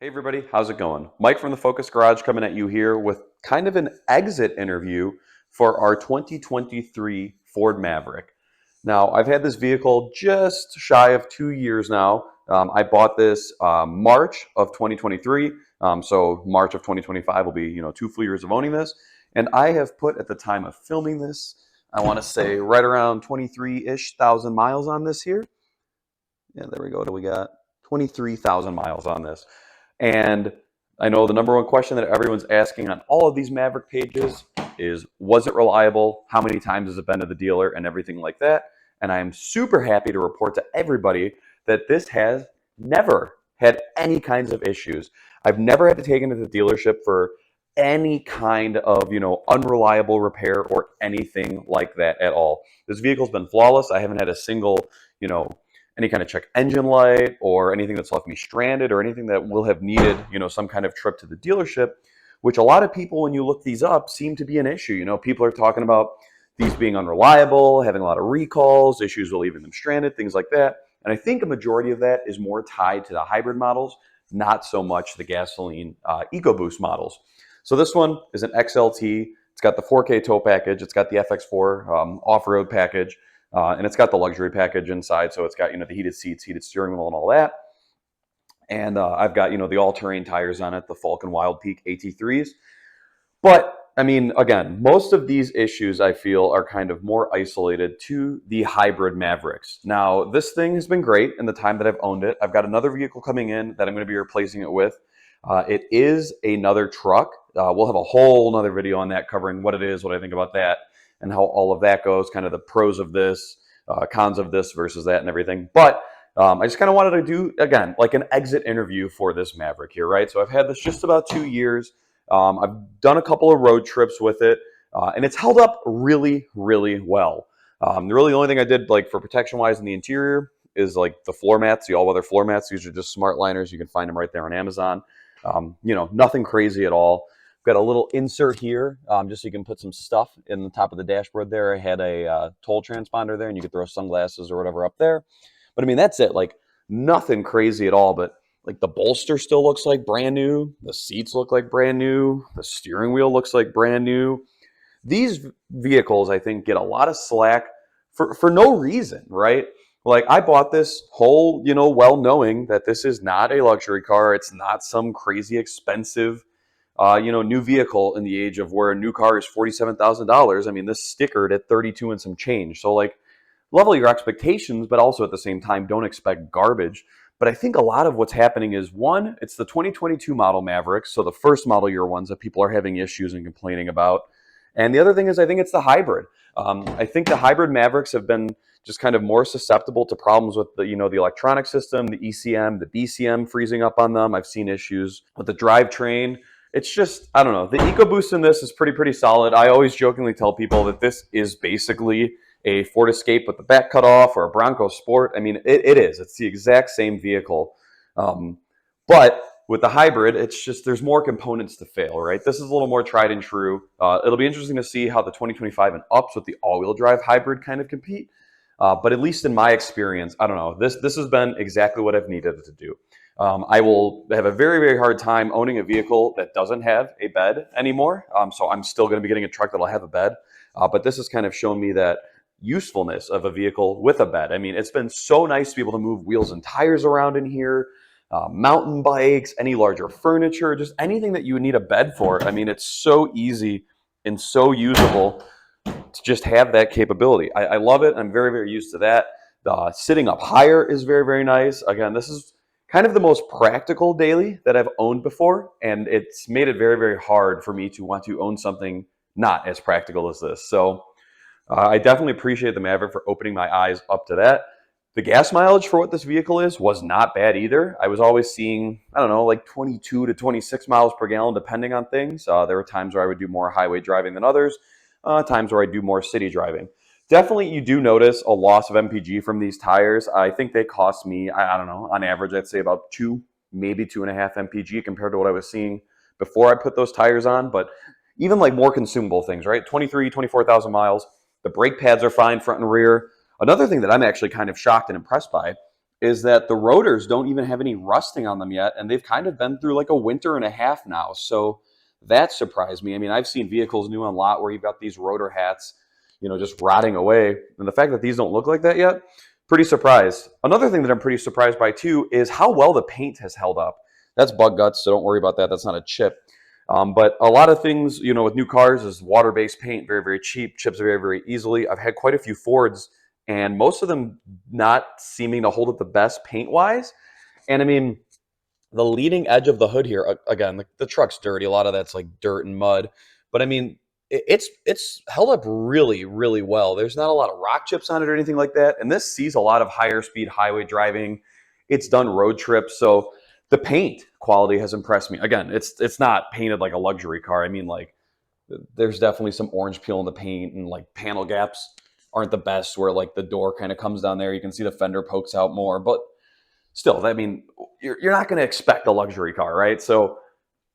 Hey everybody, how's it going? Mike from the Focus Garage coming at you here with kind of an exit interview for our 2023 Ford Maverick. Now, I've had this vehicle just shy of 2 years now. I bought this March of 2023, so March of 2025 will be, two full years of owning this. And I have put at the time of filming this, I want to say right around 23-ish thousand miles on this here. Yeah, there we go. What do we got? 23,000 miles on this. And I know the number one question that everyone's asking on all of these Maverick pages is, was it reliable? How many times has it been to the dealer and everything like that? And I am super happy to report to everybody that this has never had any kinds of issues. I've never had to take it to the dealership for any kind of, unreliable repair or anything like that at all. This vehicle's been flawless. I haven't had a single, you know, any kind of check engine light or anything that's left me stranded or anything that will have needed, some kind of trip to the dealership, which a lot of people, when you look these up, seem to be an issue. People are talking about these being unreliable, having a lot of recalls, issues with leaving them stranded, things like that. And I think a majority of that is more tied to the hybrid models, not so much the gasoline EcoBoost models. So this one is an XLT. It's got the 4K tow package. It's got the FX4 off-road package. And it's got the luxury package inside, so it's got the heated seats, heated steering wheel, and all that. And I've got the all-terrain tires on it, the Falcon Wild Peak AT3s. But I mean, again, most of these issues I feel are kind of more isolated to the hybrid Mavericks. Now, this thing has been great in the time that I've owned it. I've got another vehicle coming in that I'm going to be replacing it with. It is another truck. We'll have a whole nother video on that covering what it is, what I think about that, and how all of that goes, kind of the pros of this, cons of this versus that and everything. But I just kind of wanted to do, again, like an exit interview for this Maverick here, right? So I've had this just about 2 years. I've done a couple of road trips with it, and it's held up really, really well. The only thing I did like for protection-wise in the interior is like the floor mats, the all-weather floor mats. These are just smart liners. You can find them right there on Amazon. Nothing crazy at all. Got a little insert here, just so you can put some stuff in the top of the dashboard there. I had a toll transponder there, and you could throw sunglasses or whatever up there. But I mean, that's it. Like nothing crazy at all. But like the bolster still looks like brand new. The seats look like brand new. The steering wheel looks like brand new. These vehicles, I think, get a lot of slack for no reason, right? Like I bought this whole, well knowing that this is not a luxury car. It's not some crazy expensive new vehicle in the age of where a new car is $47,000. I mean, this stickered at 32 and some change. So like level your expectations, but also at the same time, don't expect garbage. But I think a lot of what's happening is one, it's the 2022 model Mavericks. So the first model year ones that people are having issues and complaining about. And the other thing is I think it's the hybrid. I think the hybrid Mavericks have been just kind of more susceptible to problems with the electronic system, the ECM, the BCM freezing up on them. I've seen issues with the drivetrain. It's just, I don't know. The EcoBoost in this is pretty solid. I always jokingly tell people that this is basically a Ford Escape with the back cut off or a Bronco Sport. I mean, it is. It's the exact same vehicle. But with the hybrid, it's just there's more components to fail, right? This is a little more tried and true. It'll be interesting to see how the 2025 and ups with the all-wheel drive hybrid kind of compete. But at least in my experience, I don't know. This has been exactly what I've needed it to do. I will have a very, very hard time owning a vehicle that doesn't have a bed anymore. So I'm still going to be getting a truck that'll have a bed. But this has kind of shown me that usefulness of a vehicle with a bed. I mean, it's been so nice to be able to move wheels and tires around in here, mountain bikes, any larger furniture, just anything that you would need a bed for. I mean, it's so easy and so usable to just have that capability. I love it. I'm very, very used to that. Sitting up higher is very, very nice. Again, this is kind of the most practical daily that I've owned before, and it's made it very, very hard for me to want to own something not as practical as this. So I definitely appreciate the Maverick for opening my eyes up to that. The gas mileage for what this vehicle is was not bad either. I was always seeing, I don't know, like 22 to 26 miles per gallon, depending on things. There were times where I would do more highway driving than others, times where I do more city driving. Definitely, you do notice a loss of MPG from these tires. I think they cost me, I don't know, on average, I'd say about 2, maybe 2.5 MPG compared to what I was seeing before I put those tires on. But even like more consumable things, right? 24,000 miles. The brake pads are fine front and rear. Another thing that I'm actually kind of shocked and impressed by is that the rotors don't even have any rusting on them yet, and they've kind of been through like a winter and a half now. So that surprised me. I mean, I've seen vehicles new on lot where you've got these rotor hats, just rotting away, and the fact that these don't look like that yet, pretty surprised. Another thing that I'm pretty surprised by too is how well the paint has held up. That's bug guts, so don't worry about that. That's not a chip. But a lot of things, with new cars is water-based paint, very, very cheap, chips very, very easily. I've had quite a few Fords, and most of them not seeming to hold up the best paint-wise. And I mean, the leading edge of the hood here, again, the truck's dirty. A lot of that's like dirt and mud. But I mean, it's held up really, really well. There's not a lot of rock chips on it or anything like that. And this sees a lot of higher speed highway driving. It's done road trips. So the paint quality has impressed me. Again, it's not painted like a luxury car. I mean, like, there's definitely some orange peel in the paint, and like panel gaps aren't the best where like the door kind of comes down there. You can see the fender pokes out more, but still, I mean, you're not going to expect a luxury car, right? So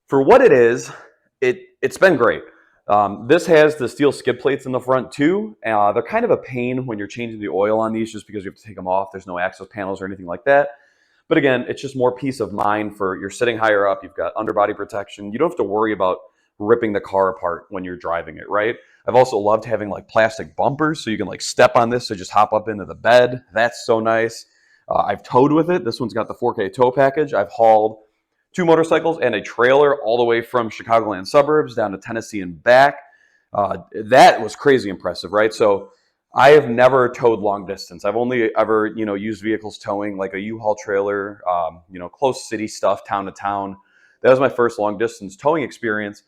for what it is, it's been great. This has the steel skid plates in the front too. They're kind of a pain when you're changing the oil on these, just because you have to take them off. There's no access panels or anything like that. But again, it's just more peace of mind for you're sitting higher up. You've got underbody protection. You don't have to worry about ripping the car apart when you're driving it, right? I've also loved having like plastic bumpers so you can like step on this to just hop up into the bed. That's so nice. I've towed with it. This one's got the 4K tow package. I've hauled 2 motorcycles and a trailer all the way from Chicagoland suburbs down to Tennessee and back. That was crazy impressive, right? So I have never towed long distance. I've only ever, used vehicles towing like a U-Haul trailer, close city stuff, town to town. That was my first long distance towing experience.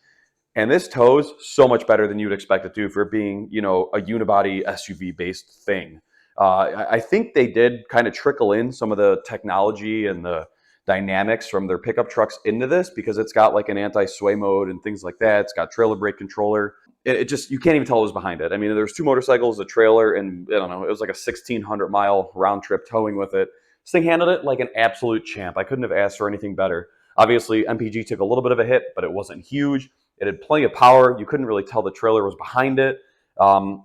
And this tows so much better than you'd expect it to for being, a unibody SUV based thing. I think they did kind of trickle in some of the technology and the dynamics from their pickup trucks into this, because it's got like an anti-sway mode and things like that. It's got trailer brake controller. It just, you can't even tell what was behind it. I mean, there's 2 motorcycles, a trailer, and I don't know, it was like a 1,600-mile round trip towing with it. This thing handled it like an absolute champ. I couldn't have asked for anything better. Obviously, MPG took a little bit of a hit, but it wasn't huge. It had plenty of power. You couldn't really tell the trailer was behind it.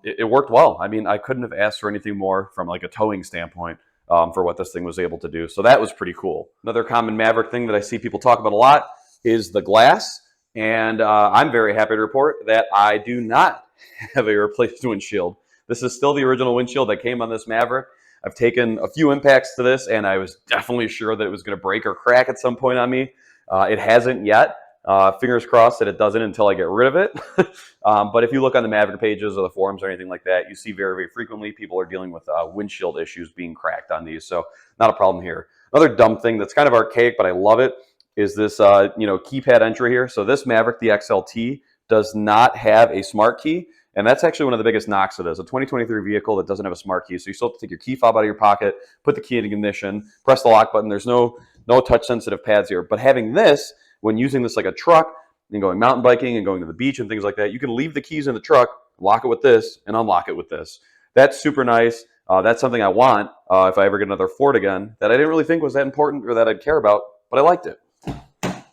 It worked well. I mean, I couldn't have asked for anything more from like a towing standpoint for what this thing was able to do. So that was pretty cool. Another common Maverick thing that I see people talk about a lot is the glass. And I'm very happy to report that I do not have a replaced windshield. This is still the original windshield that came on this Maverick. I've taken a few impacts to this, and I was definitely sure that it was going to break or crack at some point on me. It hasn't yet. Fingers crossed that it doesn't until I get rid of it. But if you look on the Maverick pages or the forums or anything like that, you see very, very frequently people are dealing with windshield issues being cracked on these. So not a problem here. Another dumb thing that's kind of archaic, but I love it, is this keypad entry here. So this Maverick, the XLT, does not have a smart key. And that's actually one of the biggest knocks of this. A 2023 vehicle that doesn't have a smart key. So you still have to take your key fob out of your pocket, put the key in ignition, press the lock button. There's no touch sensitive pads here. But having this, when using this like a truck and going mountain biking and going to the beach and things like that, you can leave the keys in the truck, lock it with this, and unlock it with this. That's super nice. That's something I want if I ever get another Ford again, that I didn't really think was that important or that I'd care about, but I liked it. And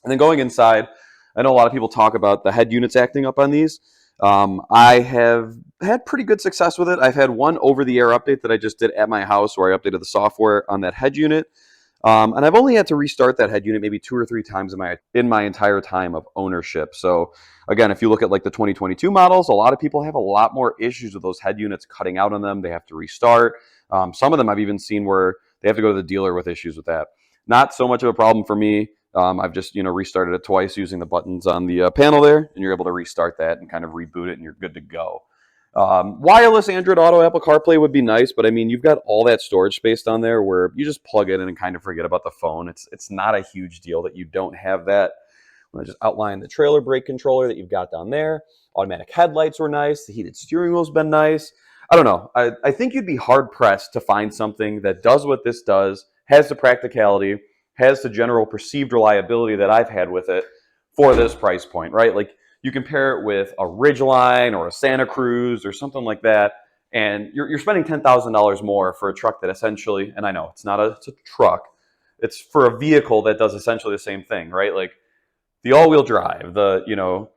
then going inside, I know a lot of people talk about the head units acting up on these. I have had pretty good success with it. I've had one over-the-air update that I just did at my house where I updated the software on that head unit. And I've only had to restart that head unit maybe 2 or 3 times in my entire time of ownership. So again, if you look at like the 2022 models, a lot of people have a lot more issues with those head units cutting out on them. They have to restart. Some of them I've even seen where they have to go to the dealer with issues with that. Not so much of a problem for me. I've just restarted it twice using the buttons on the panel there, and you're able to restart that and kind of reboot it, and you're good to go. Wireless Android Auto, Apple CarPlay would be nice, but I mean, you've got all that storage space down there where you just plug it in and kind of forget about the phone. It's not a huge deal that you don't have that. I'm gonna just outline the trailer brake controller that you've got down there. Automatic headlights were nice. The heated steering wheel's been nice. I don't know. I think you'd be hard pressed to find something that does what this does, has the practicality, has the general perceived reliability that I've had with it for this price point, right? Like, you compare it with a Ridgeline or a Santa Cruz or something like that, and you're spending $10,000 more for a truck that essentially, and I know it's a truck, it's for a vehicle that does essentially the same thing, right? Like the all-wheel drive, the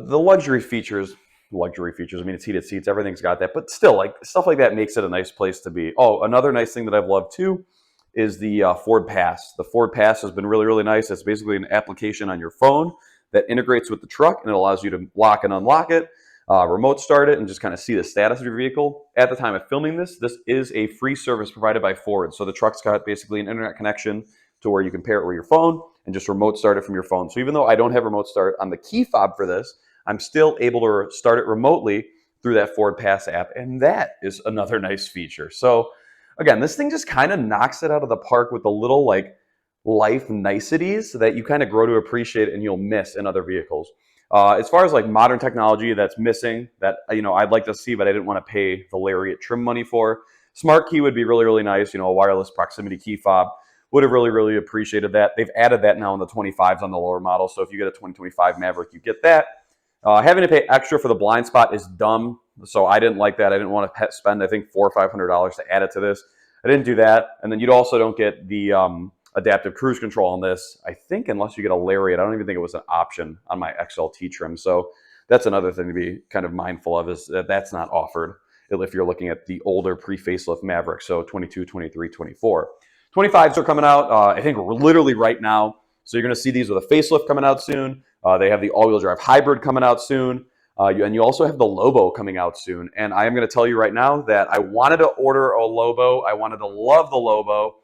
luxury features, luxury features. I mean, it's heated seats, everything's got that, but still, like stuff like that makes it a nice place to be. Oh, another nice thing that I've loved too is the Ford Pass. The Ford Pass has been really, really nice. It's basically an application on your phone that integrates with the truck, and it allows you to lock and unlock it, remote start it, and just kind of see the status of your vehicle. At the time of filming this is a free service provided by Ford. So the truck's got basically an internet connection to where you can pair it with your phone and just remote start it from your phone. So even though I don't have remote start on the key fob for this, I'm still able to start it remotely through that Ford Pass app, and that is another nice feature. So again, this thing just kind of knocks it out of the park with the little like life niceties that you kind of grow to appreciate and you'll miss in other vehicles. As far as like modern technology that's missing that I'd like to see, but I didn't want to pay the lariat trim money for. Smart key would be really, really nice. A wireless proximity key fob would have really, really appreciated that. They've added that now in the 25s on the lower model. So if you get a 2025 Maverick, you get that. Having to pay extra for the blind spot is dumb. So I didn't like that. I didn't want to spend, I think, $400 or $500 to add it to this. I didn't do that. And then you also don't get the adaptive cruise control on this, I think, unless you get a lariat. I don't even think it was an option on my XLT trim. So that's another thing to be kind of mindful of, is that that's not offered if you're looking at the older pre-facelift Maverick. So 22, 23, 24. 25s are coming out, I think, literally right now. So you're going to see these with a facelift coming out soon. They have the all-wheel drive hybrid coming out soon. And you also have the Lobo coming out soon. And I am going to tell you right now that I wanted to order a Lobo. I wanted to love the Lobo.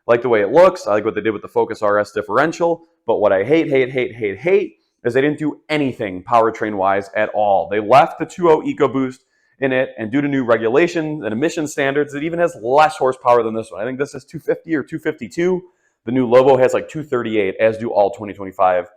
I like the way it looks. I like what they did with the Focus RS differential. But what I hate is they didn't do anything powertrain-wise at all. They left the 2.0 EcoBoost in it, and due to new regulations and emission standards, it even has less horsepower than this one. I think this is 250 or 252. The new Lobo has like 238, as do all 2025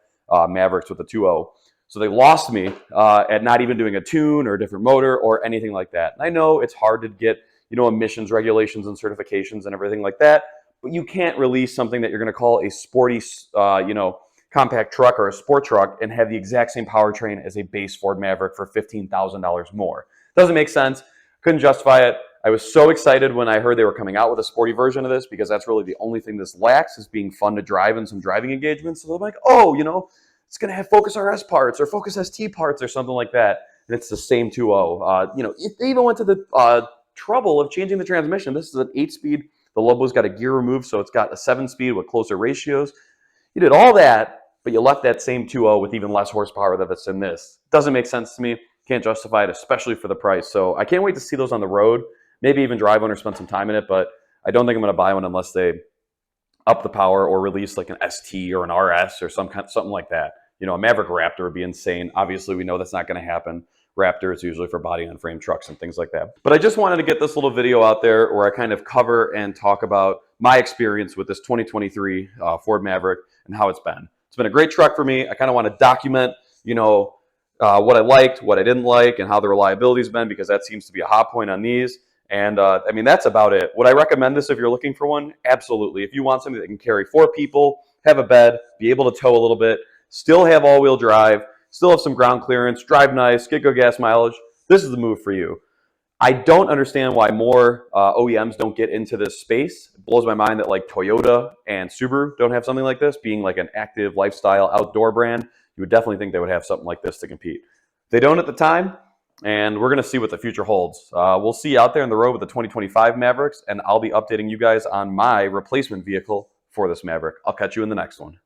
Mavericks with the 2.0. So they lost me at not even doing a tune or a different motor or anything like that. And I know it's hard to get, emissions regulations and certifications and everything like that, but you can't release something that you're going to call a sporty, compact truck or a sport truck and have the exact same powertrain as a base Ford Maverick for $15,000 more. Doesn't make sense. Couldn't justify it. I was so excited when I heard they were coming out with a sporty version of this, because that's really the only thing this lacks, is being fun to drive and some driving engagements. So I'm like, oh, it's going to have Focus RS parts or Focus ST parts or something like that. And it's the same 2.0. They even went to the trouble of changing the transmission. This is an 8-speed. The Lobo's got a gear removed, so it's got a 7-speed with closer ratios. You did all that, but you left that same 2.0 with even less horsepower that's in this. Doesn't make sense to me. Can't justify it, especially for the price. So I can't wait to see those on the road. Maybe even drive one or spend some time in it, but I don't think I'm going to buy one unless they up the power or release like an ST or an RS or something like that. A Maverick Raptor would be insane. Obviously, we know that's not going to happen. Raptor is usually for body on frame trucks and things like that. But I just wanted to get this little video out there where I kind of cover and talk about my experience with this 2023 Ford Maverick and how it's been. It's been a great truck for me. I kind of want to document, what I liked, what I didn't like, and how the reliability's been, because that seems to be a hot point on these. And that's about it. Would I recommend this if you're looking for one? Absolutely. If you want something that can carry 4 people, have a bed, be able to tow a little bit, still have all-wheel drive, still have some ground clearance, drive nice, get good gas mileage, this is the move for you. I don't understand why more OEMs don't get into this space. It blows my mind that like Toyota and Subaru don't have something like this. Being like an active lifestyle outdoor brand, you would definitely think they would have something like this to compete. They don't at the time, and we're going to see what the future holds. We'll see you out there in the road with the 2025 Mavericks, and I'll be updating you guys on my replacement vehicle for this Maverick. I'll catch you in the next one.